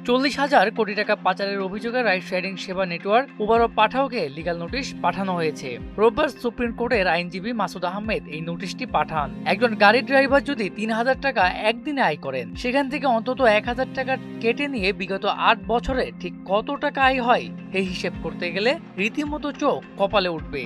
40,000 কোটি টাকা পাচারের অভিযোগে রাইড শেয়ারিং সেবা নেটওয়ার্ক উবার ও পাঠাওকে লিগ্যাল নোটিশ পাঠানো হয়েছে। রোববার সুপ্রিম কোর্টের আইনজীবী মাসুদ আহমেদ এই নোটিশটি পাঠান। একজন গাড়ি ড্রাইভার যদি 3,000 টাকা একদিনে আয় করেন, সেখান থেকে অন্তত 1,000 টাকা কেটে নিয়ে বিগত 8 বছরে ঠিক কত টাকা আয় হয় এই হিসেব করতে গেলে রীতিমতো চোখ কপালে উঠবে।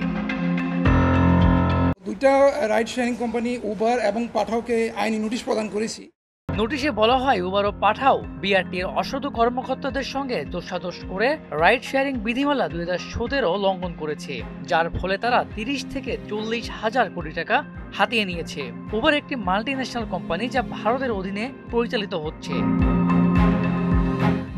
দুইটা রাইড শেয়ারিং কোম্পানি উবার এবং পাঠাওকে আইনি নোটিশ প্রদান করেছি। নোটিশে বলা হয়, উবার ও পাঠাও বিআরটির অসাধু কর্মকর্তাদের সঙ্গে দোষাদোষ করে রাইড শেয়ারিং বিধিমালা 2017 লঙ্ঘন করেছে, যার ফলে তারা 30 থেকে 40,000 কোটি টাকা হাতিয়ে নিয়েছে। উবার একটি মাল্টিন্যাশনাল কোম্পানি যা ভারতের অধীনে পরিচালিত হচ্ছে।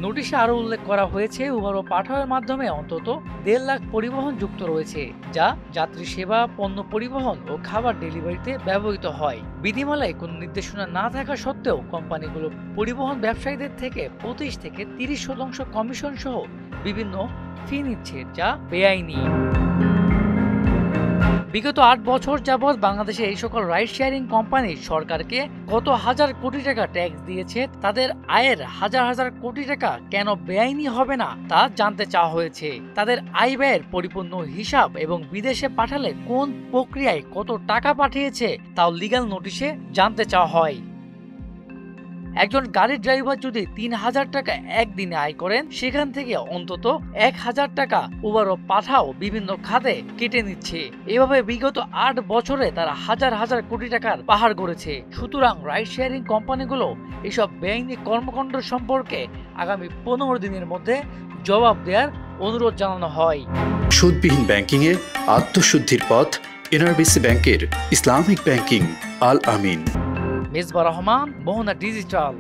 নোটিশে আরও উল্লেখ করা হয়েছে, উবার ও পাঠাওয়ের মাধ্যমে অন্তত 1.5 লাখ পরিবহন যুক্ত রয়েছে, যা যাত্রী সেবা, পণ্য পরিবহন ও খাবার ডেলিভারিতে ব্যবহৃত হয়। বিধিমালায় কোনো নির্দেশনা না থাকা সত্ত্বেও কোম্পানিগুলো পরিবহন ব্যবসায়ীদের থেকে 25 থেকে 30% কমিশন সহ বিভিন্ন ফি নিচ্ছে, যা বেআইনি। বিগত 8 বছর যাবৎ বাংলাদেশে এই সকল রাইড শেয়ারিং কোম্পানি সরকারকে কত হাজার কোটি টাকা ট্যাক্স দিয়েছে, তাদের আয়ের হাজার হাজার কোটি টাকা কেন বেআইনি হবে না তা জানতে চাওয়া হয়েছে। তাদের আয় ব্যয়ের পরিপূর্ণ হিসাব এবং বিদেশে পাঠালে কোন প্রক্রিয়ায় কত টাকা পাঠিয়েছে তাও লিগ্যাল নোটিশে জানতে চাওয়া হয়। একজন গাড়ির ড্রাইভার যদি 3,000 টাকা একদিনে আয় করেন, সেখান থেকে অন্তত 1,000 টাকা উবার ও পাঠাও বিভিন্ন খাতে কেটে নিচ্ছে। এভাবে বিগত 8 বছরে তারা হাজার হাজার কোটি টাকার পাহাড় গড়েছে। সুতরাং রাইড শেয়ারিং কোম্পানিগুলো এসব বেআইনি কর্মকাণ্ড সম্পর্কে আগামী 15 দিনের মধ্যে জবাব দেওয়ার অনুরোধ জানানো হয়। সুদবিহীন ব্যাংকিংয়ে আত্মশুদ্ধির পথ এনআরবিসি ব্যাংকের ইসলামিক ব্যাংকিং আল আমিন। মেজবা রহমান, মোহনা ডিজিটাল।